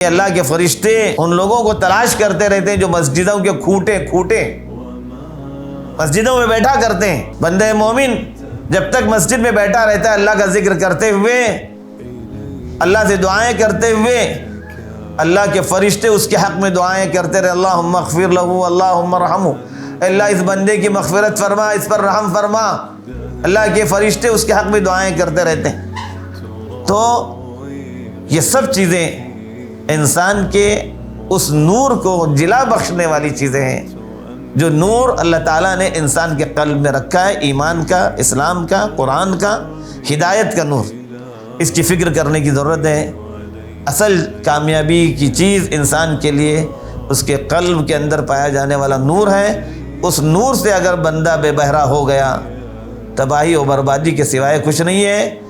अल्लाह के फरिश्ते उन लोगों को तलाश करते रहते हैं जो मस्जिदों के खूटे मस्जिदों में बैठा करते हैं। बंदे मोमिन जब तक मस्जिद में बैठा रहता है अल्लाह का जिक्र करते हुए, अल्लाह से दुआएं करते हुए, अल्लाह के फरिश्ते उसके हक में दुआएं करते रहे, अल्लाहुम्मा अग़फ़िर लहू अल्लाहुम्मा रहमहू, अल्लाह इस बंदे की मग़फ़िरत फरमा, इस पर रहम फरमा। अल्लाह के फरिश्ते उसके हक में दुआएं करते रहते हैं। तो ये सब चीज़ें इंसान के उस नूर को जिला बख्शने वाली चीज़ें हैं, जो नूर अल्लाह ताला ने इंसान के क़ल्ब में रखा है, ईमान का, इस्लाम का, कुरान का, हिदायत का नूर। इसकी फ़िक्र करने की ज़रूरत है। असल कामयाबी की चीज़ इंसान के लिए उसके क़ल्ब के अंदर पाया जाने वाला नूर है। उस नूर से अगर बंदा बेबहरा हो गया, तबाही और बर्बादी के सिवाय कुछ नहीं है।